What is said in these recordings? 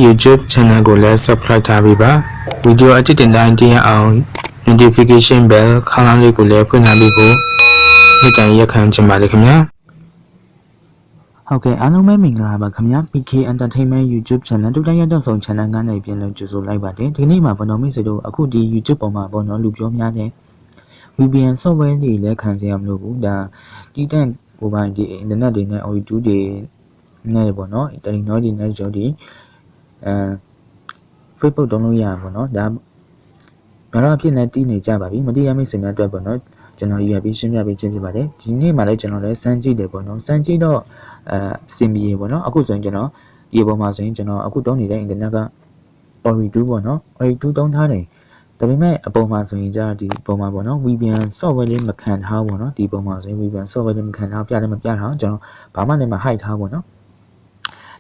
YouTube channel ကိုလည်း subscribe ထားပေးပါ video အတစ်တင်တိုင်းတင်ရအောင် notification bell ခေါင်းလောင်းလေးကိုလည်းဖွင့်ထားပေးဖို့နေ့တိုင်းရက်ခံချင်ပါတယ်ခင်ဗျာဟုတ်ကဲ့အားလုံးပဲမင်္ဂလာပါခင်ဗျာ PK Entertainment YouTube channel တူတိုင်းရတဲ့ဆောင် channel ကနေပြန်လို့ကြိုဆိုလိုက်ပါတယ်ဒီနေ့မှာဘောနော်မိတ်ဆွေတို့အခုဒီ YouTube ပေါ်မှာဘောနော်လူပြောများတဲ့ VPN software တွေလည်းခံစရာမလိုဘူးဒါတီးတန့်ကိုပိုင်ဒီ internet တွေနဲ့ Ooredoo တွေနဲ့ပေါ့နော် Telenor တွေနဲ့ကြောဒီFacebook တုံးလို့ရပါဘောနော်ဒါဘာလို့အဖြစ်နဲ့တီးနေကြပါပြီမတီးရမိတ်ဆွေများအတွက်ပေါ့နော်ကျွန်တော်ရပြီးရှင်းပြပေးခြင်းဖြစ်ပါတယ်ဒီနေ့မှာလည်းကျွန်တော်လည်းစမ်းကြည့်တယ်ပေါ့နော်စမ်းကြည့်တော့စင်ပြေပေါ့နော်အခုဆိုရင်ကျွန်တော်ဒီပေါ်မှာဆိုရင်ကျွန်တော်အခုတုံးနေတဲ့ internet က Ooredoo ပေါ့နော် Ooredoo တုံးထားတယ်ဒါပေမဲ့အပေါ်မှာဆိုရင်じゃဒီပုံမှာပေါ့နော် VPN software လေးမခံထားပေါ့နော်ဒီပုံမှာဆိုရင် VPN software လေးမခံထားပြတယ်မပြထားကျွန်တော်ဘာမှလည်းမ hide ထားပေါ့နော်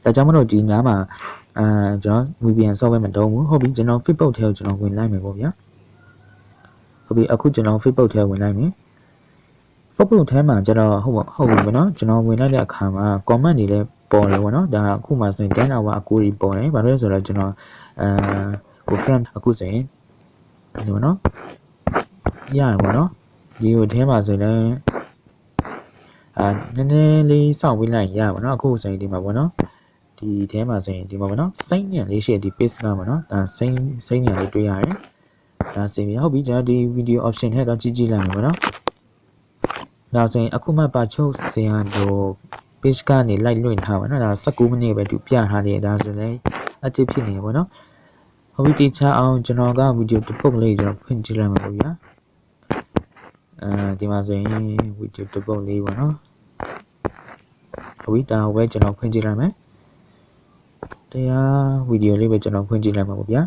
ဒါကြောင့်မလို့ဒီညမှာကျွန်တော် VPN software မတုံးဘူးဟုတ်ပြီကျွန်တော် Facebook ထဲကိုကျွန်တော်ဝင်လိုက်မယ်ပေါ့ဗျာဟုတ်ပြီအခုကျွန်တော် Facebook ထဲဝင်လိုက်မယ် Facebook ထဲမှာကျတော့ဟုတ်ပြီပေါ့နော်ကျွန်တော်ဝင်လိုက်တဲ့အခါမှာ comment တွေလည်းပေါ်တယ်ပေါ့နော်ဒါအခုမှဆိုရင်10 hour အကူတွေပေါ်တယ်ဘာလို့လဲဆိုတော့ကျွန်တော်ကို friend အခုဆိုရင်ဒီပေါ့နော်ရရပေါ့နော်ဒီကိုထဲမှာဆိုရင်နည်းနည်းလေးစောင့်ပေးလိုက်ရပါတော့အခုဆိုရင်ဒီမှာပေါ့နော်ဒီထဲမှာဆိုရင်ဒီမှာပေါ့နော်စိမ့်ညံလေးရှိဒီ page ကပေါ့နော်ဒါစိမ့်ညံလေးတွေ့ရတယ်ဒါစင်ပြီဟုတ်ပြီကျွန်တော်ဒီ video option ထဲတော့ကြည့်လိုက်မယ်ပေါ့နော်ဒါဆိုရင်အခုမှပါချုပ်စင်ရတော့ page ကနေ like လွှင့်ထားပါနော်ဒါ19မိနစ်ပဲသူပြထားတယ်ဒါဆိုရင်အတစ်ဖြစ်နေပေါ့နော်ဟုတ်ပြီတခြားအောင်ကျွန်တော်က video တစ်ပုတ်လေးကျွန်တော်ဖွင့်ကြည့်လိုက်မှာပေါ့ဗျာဒီမှာဆိုရင် video တစ်ပုတ်လေးပေါ့နော်ဟုတ်ပြီဒါဝဲကျွန်တော်ဖွင့်ကြည့်လိုက်မယ်တရား video လေးပဲကျွန်တော်ဖွင့်ကြည့်လိုက်မှာပေါ့ဗျာ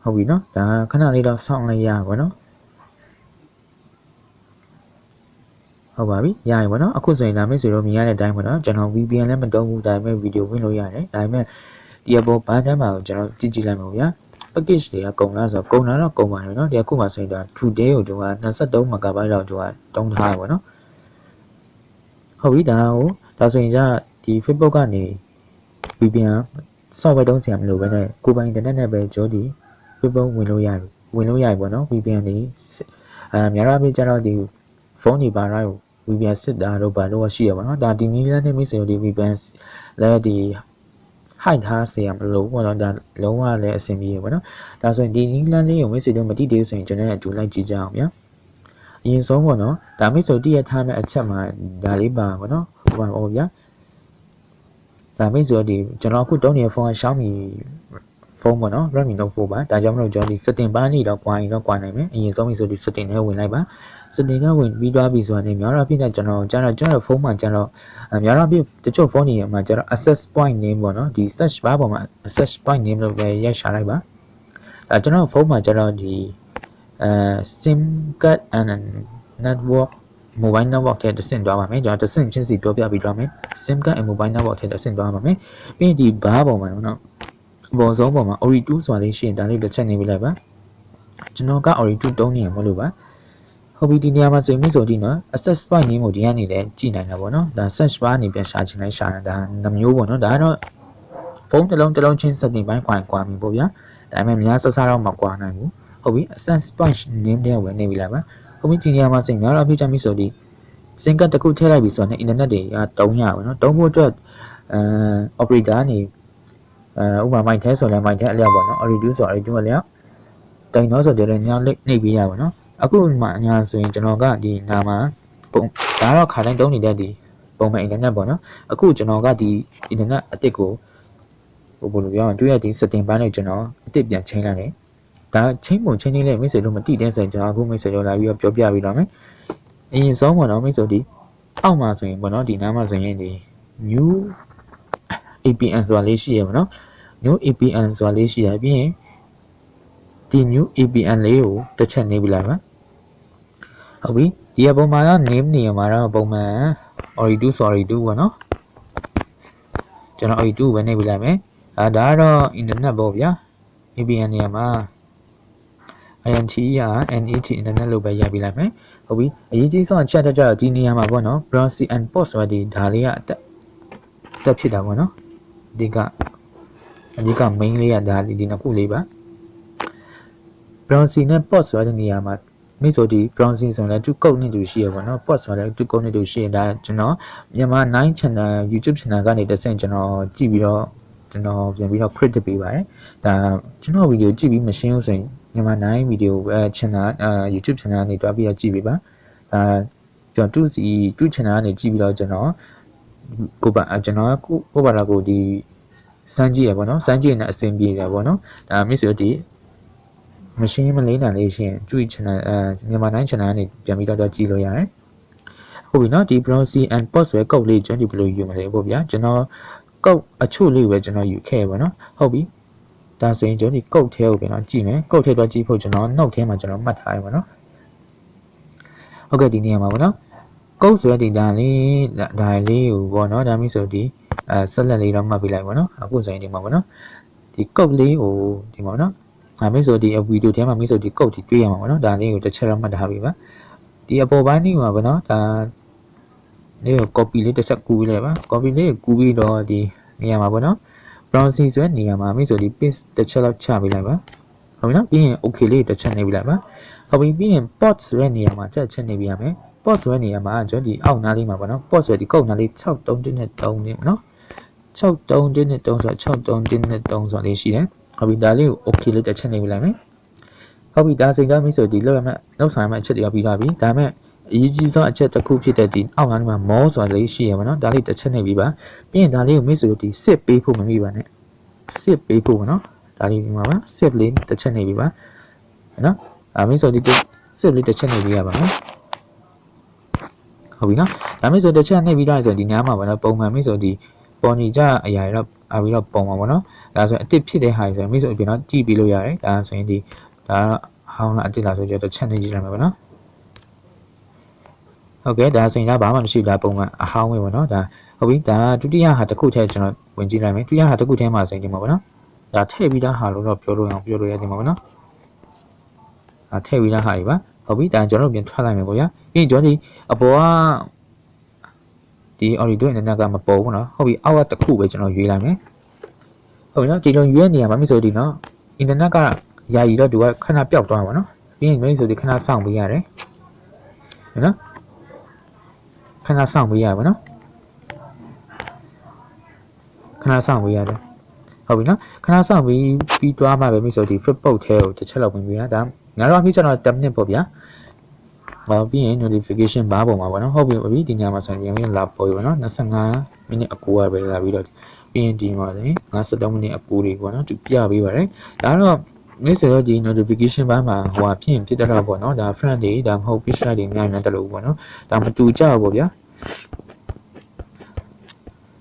ဟုတ်ပြီနော်ဒါခဏလေးတော့စောင့်လိုက်ရပါတော့ဟုတ်ပါပြီရပြီပေါ့နော်အခုဆိုရင်ဒါမျိုးဆိုတော့မြင်ရတဲ့အတိုင်းပေါ့နော်ကျွန်တော် VPN လည်းမတုံးဘူးဒါပေမဲ့ video ဝင်လို့ရတယ်ဒါပေမဲ့ဒီအပေါ်ဘာတမ်းမှာကိုကျွန်တော်ကြည့်လိုက်မှာဗျာ package တွေကကုန်လားဆိုတော့ကုန်တာတော့ကုန်ပါတယ်နော်ဒီအခုမှဆိုရင်ဒါ today ကိုကျွန်တော်23 MB လောက်ကျွန်တော်တုံးထားရပါတော့ဟုတ်ပြီဒါဆိုရင်じゃဒီ Facebook ကနေ VPN software တုံးစရာမလိုပဲနဲ့ကိုပိုင် internet နဲ့ပဲကြောဒီ Facebook ဝင်လို့ရပြီပေါ့နော် VPN တွေများတော့အပြည့်ကျတော့ဒီဖုန်းတွေပါတော့ VPN စစ်တာတော့ဘာလို့ရှိရပါတော့ဒါဒီနည်းလမ်းနဲ့မိတ်ဆွေတို့ဒီ VPN လည်းဒီ hide ထားစေရမလို့ပေါ့နော်ဒါလုံးဝလည်းအဆင်ပြေပေါ့နော်ဒါဆိုရင်ဒီနည်းလမ်းလေးကိုမိတ်ဆွေတို့မတိသေးဆိုရင်ကျွန်တော်အတူလိုက်ကြည့်ကြအောင်ဗျာအရင်ဆုံးပေါ့နော်ဒါမိတ်ဆွေတိရထားမဲ့အချက်မှာဒါလေးပါပေါ့နော်ဟိုပါပေါ့ဗျာဒါမိတ်ဆွေဒီကျွန်တော်အခုတုံးနေတဲ့ဖုန်းက xiaomi ဖုန်းပေါ့နော် Redmi Note 4ပါဒါကြောင့်မလို့ကျွန်တော်ဒီ setting ပိုင်းနေတော့ပွားရင်တော့ပွားနိုင်မယ်အရင်ဆုံးမိတ်ဆွေဒီ setting ထဲဝင်လိုက်ပါ setting ထဲဝင်ပြီးသွားပြီဆိုတော့များတော့အဖြစ်နဲ့ကျွန်တော်ဖုန်းမှာကျတော့များတော့အဖြစ်တချို့ဖုန်းတွေမှာကျတော့ access point name ပေါ့နော်ဒီ search bar ပေါ်မှာ access point name လို့ပဲရိုက်ရှာလိုက်ပါဒါကျွန်တော်ဖုန်းမှာကျတော့ဒီsim card and network mobile network ထဲတဆင့်သွားပါမယ်ကျွန်တော်တဆင့်ချင်းစီပြောပြပြီးသွားမယ် sim card and mobile network ထဲတဆင့်သွားပါမယ်ပြီးရင်ဒီ bar ပေါ်မှာနော်ဘောစောပေါ်မှာ Ooredoo ဆိုတာလေးရှိရင်ဒါလေးတစ်ချက်နေပြလိုက်ပါကျွန်တော်က Ooredoo တုံးနေရမလို့ပါဟုတ်ပြီဒီနေရာမှာဆိုရင်မိဆိုဒီနော် access point name ကိုဒီကနေလည်းကြည့်နိုင်တာပေါ့နော်ဒါ search bar နေပြန်ရှာချင်လိုက်ရှာတာဒါနှမျိုးပေါ့နော်ဒါကတော့ဖုန်းတစ်လုံးချင်း setting ပိုင်းကွာပြီပေါ့ဗျာဒါပေမဲ့များဆဆတော့မကွာနိုင်ဘူးဟုတ်ပြီ access point name တဲ့ဝင်နေပြီလားဗျဟုတ်ပြီဒီနေရာမှာဆိုရင်များတော့အဖြစ်ချမိဆိုဒီ SIM card တစ်ခုထည့်လိုက်ပြီဆိုတော့ internet တွေကတုံးရပါနော်တုံးဖို့အတွက် operator နေဥပမာမိုက်ထဲဆိုလည်းမိုက်ထဲအလျောက်ပေါ့နော် Ooredoo ဆို Ooredoo အလျောက်တိုင်တော့ဆိုတယ်ညောင်းလိနေပေးရပါတော့အခုမှညာဆိုရင်ကျွန်တော်ကဒီနာမှာပုံဒါတော့ခါတိုင်းတုံးနေတဲ့ဒီပုံမှန် internet ပေါ့နော်အခုကျွန်တော်ကဒီ internet အတစ်ကိုဘယ်လိုပြောရမလဲတွေ့ရဒီ setting ပိုင်းနဲ့ကျွန်တော်အတစ်ပြန်ချိန်လိုက်တယ်ဒါချိန်ပုံချိန်လေးမိတ်ဆွေတို့မတိတဲ့ဆိုရင်ကျွန်တော်အခုမိတ်ဆွေတို့လာပြီးတော့ပြောပြပြီးတော့မယ်အရင်ဆုံးပေါ့နော်မိတ်ဆွေဒီအောက်မှာဆိုရင်ပေါ့နော်ဒီနားမှာဆိုရင်ဒီ new APN ဆိုတာလေးရှိရပါတော့ new APN ဆိုတာလေးရှိရပြီးရင်ဒီ new APN လေးကိုတစ်ချက်နေပြီလားဗျဟုတ်ပြီဒီအပေါ်မှာတော့ name နေရာမှာတော့ပုံမှန် Ooredoo ဆို Ooredoo ပေါ့နော်ကျွန်တော် Ooredoo ပဲနေပြီလားမယ်ဒါကတော့ internet ပေါ့ဗျာ APN နေရာမှာ INT ရ NET internet လို့ပဲရပြီလားမယ်ဟုတ်ပြီအရေးကြီးဆုံးအချက်တော့ဒီနေရာမှာပေါ့နော် browse and post ဆိုတဲ့ဒါလေးကအတက်ဖြစ်တာပေါ့နော် ဒီက main လေးကဒါဒီနှစ်ခုလေးပါ browsing နဲ့ port ဆိုတဲ့နေရာမှာမိဆိုဒီ browsing ဆိုလည်းသူကုတ်နေတူရှိရပါတော့ port ဆိုလည်းသူကုတ်နေတူရှိရင်ဒါကျွန်တော်မြန်မာ9 channel YouTube channel ကနေတစ်ဆင့်ကျွန်တော်ကြည့်ပြီးတော့ကျွန်တော်ပြန်ပြီးတော့ credit ပေးပါတယ်ဒါကျွန်တော်ဗီဒီယိုကြည့်ပြီးမရှင်းဘူးဆိုရင်မြန်မာ9ဗီဒီယိုchannel YouTube channel ကနေတွားပြီးတော့ကြည့်ပေးပါဒါကျွန်တော်2 channel ကနေကြည့်ပြီးတော့ကျွန်တော်ကိုပါလာကိုဒီစမ်းကြည့်ရပါတော့စမ်းကြည့်နေအဆင်ပြေတယ်ပေါ့နော်ဒါမိဆိုဒီမရှင်းမလေးတာလေးရှင်းသူ့ channel မြန်မာ9 channel ကနေပြန်ပြီးတော့ကြည့်လို့ရတယ်ဟုတ်ပြီနော်ဒီ browsing and port ဆိုတဲ့ကုတ်လေးကျွန်တော်ဒီဘယ်လိုယူမလဲပေါ့ဗျာကျွန်တော်ကုတ်အချို့လေးပဲကျွန်တော်ယူခဲ့ပါနော်ဟုတ်ပြီဒါဆိုရင်ကျွန်တော်ဒီကုတ်ထဲကိုပြန်တော့ကြည့်မယ်ကုတ်ထဲတော့ကြည့်ဖို့ကျွန်တော် note ထဲမှာကျွန်တော်မှတ်ထားရပါနော်ဟုတ်ကဲ့ဒီနေရာမှာပေါ့နော်ကုတ်ဆိုတဲ့ data လေးဒါလေးကိုပေါ့နော်ဒါမျိုးဆိုဒီဆက်လက်လေးတော့မှတ်ပေးလိုက်ပါနော်အခုဆိုရင်ဒီမှာပေါ့နော်ဒီကုတ်လေးကိုဒီမှာနော်မိဆိုဒီဗီဒီယိုထဲမှာမိဆိုဒီကုတ်ဒီတွေ့ရမှာပေါ့နော်ဒါလေးကိုတစ်ချက်တော့မှတ်ထားပြီပါဒီအပေါ်ပိုင်းလေးမှာပေါ့နော်ဒါလေးကို copy လေးတစ်ချက်ကူးလိုက်ပါ copy လေးကိုကူးပြီးတော့ဒီနေရာမှာပေါ့နော် browsing ဆိုတဲ့နေရာမှာမိဆိုဒီ paste တစ်ချက်လောက်ချပေးလိုက်ပါဟုတ်ပြီနော်ပြီးရင် okay လေးတစ်ချက်နေပေးလိုက်ပါဟုတ်ပြီပြီးရင် port ဆိုတဲ့နေရာမှာတစ်ချက်နေပေးရမယ် port ဆိုတဲ့နေရာမှာကျွန်တော်ဒီအောက်နားလေးမှာပေါ့နော် port ဆိုတဲ့ဒီကုတ်နားလေး63နဲ့3နဲ့နော်63နဲ့3ဆို63နဲ့3ဆိုလေးရှိတယ်ဟုတ်ပြီဒါလေးကို okay လေးတစ်ချက်နေပြလိုက်မယ်ဟုတ်ပြီဒါစိန်ကမိဆိုဒီလောက်ရမယ်လောက်ဆိုင်မှာအချက်တွေပြီးသွားပြီဒါမဲ့အရေးကြီးဆုံးအချက်တစ်ခုဖြစ်တဲ့ဒီအောက်နားမှာ more ဆိုတာလေးရှိရပါတော့ဒါလေးတစ်ချက်နေပြီပါပြီးရင်ဒါလေးကိုမိဆိုဒီစစ်ပေးဖို့မမိပါနဲ့စစ်ပေးဖို့ပေါ့နော်ဒါလေးဒီမှာပါစစ်လေးတစ်ချက်နေပြီပါနော်မိဆိုဒီစစ်လေးတစ်ချက်နေပြီရပါမယ်ဟုတ်ပြီနော်ဒါမိဆိုတစ်ချက်နေပြီးတော့ဆိုဒီညမှာပေါ့နော်ပုံမှန်မိဆိုဒီပေါ်နေကြအရာတွေတော့အပြီးတော့ပုံပါပေါ့နော်ဒါဆိုရင်အစ်စ်ဖြစ်တဲ့ဟာဆိုရင်မိဆိုပြန်တော့ကြည့်ပြီးလို့ရတယ်ဒါဆိုရင်ဒီဒါဟောင်းလာအစ်စ်လာဆိုကြတော့ချက်နေကြည့်ရမယ်ပေါ့နော်ဟုတ်ကဲ့ဒါဆိုရင်ဒါဘာမှမရှိဘူးဒါပုံမှန်အဟောင်းပဲပေါ့နော်ဒါဟုတ်ပြီဒါဒုတိယဟာတစ်ခုထဲကျွန်တော်ဝင်ကြည့်လိုက်မယ်ဒုတိယဟာတစ်ခုထဲမှာဆိုရင်ဒီမှာပေါ့နော်ဒါထည့်ပြီးသားဟာလို့တော့ပြောလို့ရတယ်ဒီမှာပေါ့နော်ဒါထည့်ပြီးသားဟာတွေပါဟုတ်ပြီဒါကျွန်တော်ပြန်ထွက်လိုက်မယ်ပေါ့ဗျာပြီးရင်ကျွန်တော်ဒီအပေါ်ကဒီ Ooredoo အနေနဲ့ကမပေါ်ဘူးနော်ဟုတ်ပြီအောက်ကတစ်ခုပဲကျွန်တော်ရွေးလိုက်မယ်ဟုတ်ပြီနော်ဒီလိုရွေးနေရမှာမိဆိုဒီနော်အင်တာနက်ကယာယီတော့သူကခဏပျောက်သွားပါနော်ပြီးရင်မိဆိုဒီခဏစောင့်ပေးရတယ်နော်ခဏစောင့်ပေးရပါနော်ခဏစောင့်ပေးရတယ်ဟုတ်ပြီနော်ခဏစောင့်ပြီးသွားမှပဲမိဆိုဒီ flip book ထဲကိုတစ်ချက်လောက်ဝင်ပေးရဒါငါတို့အမိကျွန်တော်10 minute ပေါ့ဗျာပြီးရင် notification ဘာပုံမှာပေါ့နော်ဟုတ်ပြီဒီညမှာဆိုရင်ပြန်လာပေါ်ပြီပေါ့နော်25မိနစ်အကူကပဲလာပြီးတော့ပြီးရင်ဒီမှာလည်း53မိနစ်အကူတွေပေါ့နော်သူပြပေးပါတယ်ဒါတော့မိတ်ဆွေတို့ဒီ notification ဘာမှာဟိုဟာဖြစ်တော့ပေါ့နော်ဒါ friend တွေဒါမဟုတ် page တွေအများကြီးတက်လို့ပေါ့နော်ဒါမတူကြဘူးပေါ့ဗျာ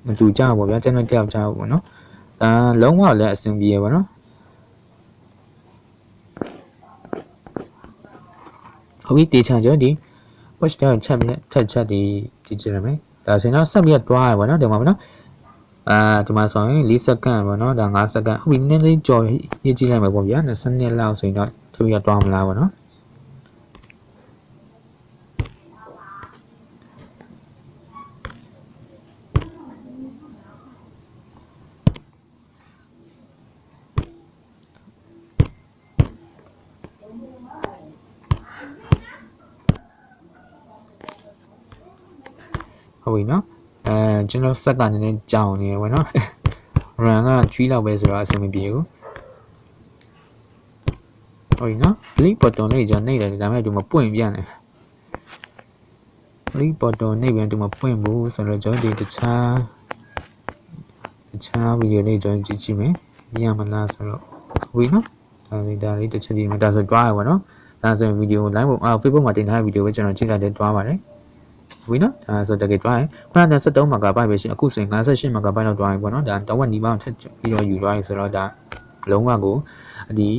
မတူကြဘူးပေါ့ဗျာတယောက်ကြဘူးပေါ့နော်ဒါလုံးဝလည်းအဆင်ပြေရပါနော်ဟုတ်ပြီတေချာကျော်ဒီ watch တောင်ချက်ထက်ချက်ဒီကြည့်ရမယ်ဒါဆိုရင်တော့ဆက်ပြီးတွားရပါတော့ဒီမှာပေါ့နော်ဒီမှာဆိုရင်4စက္ကန့်ပေါ့နော်ဒါ5စက္ကန့်ဟုတ်ပြီနည်းနည်းကြော်ရေးကြည့်လိုက်မယ်ပေါ့ဗျာ20လောက်ဆိုရင်တော့ထပ်ပြီးတွားမလားပေါ့နော်ဟုတ်ပြီနော်ကျွန်တော်စက်ကနည်းနည်းကြောင်နေရပါတော့ run က3လောက်ပဲဆိုတော့အဆင်မပြေဘူးဟုတ်ပြီနော် link button လေးကျွန်တော်နှိပ်တယ်ဒါပေမဲ့ဒီမှာပွင့်ပြန်တယ် link button နှိပ်ပြန်ဒီမှာပွင့်ဘူးဆိုတော့ကျွန်တော်ဒီတခြားဗီဒီယိုလေးကျွန်တော်ကြည့်မယ်ရမလားဆိုတော့ဟုတ်ပြီနော်ဒါလေးတစ်ချက်ဒီမှာဒါဆိုတွားရပါတော့ဒါဆိုဗီဒီယို live ပုံ Facebook မှာတင်ထားတဲ့ဗီဒီယိုပဲကျွန်တော်ကြည့်လိုက်တယ်တွားပါတယ်ဝီနော်ဒါဆိုတကယ်တွားရင်93 MB ပဲရှိအခုဆိုရင်58 MB လောက်တွားရင်ပေါ့နော်ဒါတဝက်နီးပါးထပ်ပြီးတော့ယူတွားရင်ဆိုတော့ဒါလုံးဝကိုဒီ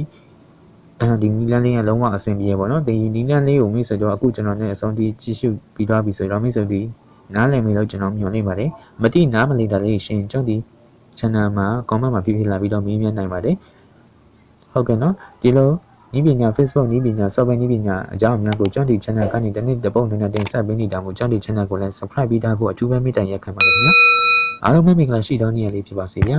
နီလန်းလေးကလုံးဝအဆင်ပြေပေါ့နော်ဒီနီလန်းလေးကိုမိဆိုတော့အခုကျွန်တော်နဲ့အဆုံးထိကြည့်ရှုပြီးသွားပြီဆိုတော့မိဆိုဒီနားလည်မိလို့ကျွန်တော်မျှော်လင့်ပါတယ်မတိနားမလည်တာလေးရှင်ကျွန်တော်ဒီ channel မှာ comment မှာဖြည်းဖြည်းလာပြီးတော့မေးမြန်းနိုင်ပါတယ်ဟုတ်ကဲ့နော်ဒီလိုနီးပညာ Facebook နီးပညာ software နီးပညာအကြောင်းအများကိုကျွန်တော်ဒီ channel ကနေတစ်နေ့တစ်ပုတ်နဲ့တင်ဆက်ပေးနေတာမို့ကျွန်တော်ဒီ channel ကိုလည်း subscribe ပြီးသားဖို့အထူးပဲမေတ္တာရက်ခံပါတယ်ခင်ဗျာ အားလုံးပဲမင်္ဂလာရှိသောနေ့ရက်လေးဖြစ်ပါစေဗျာ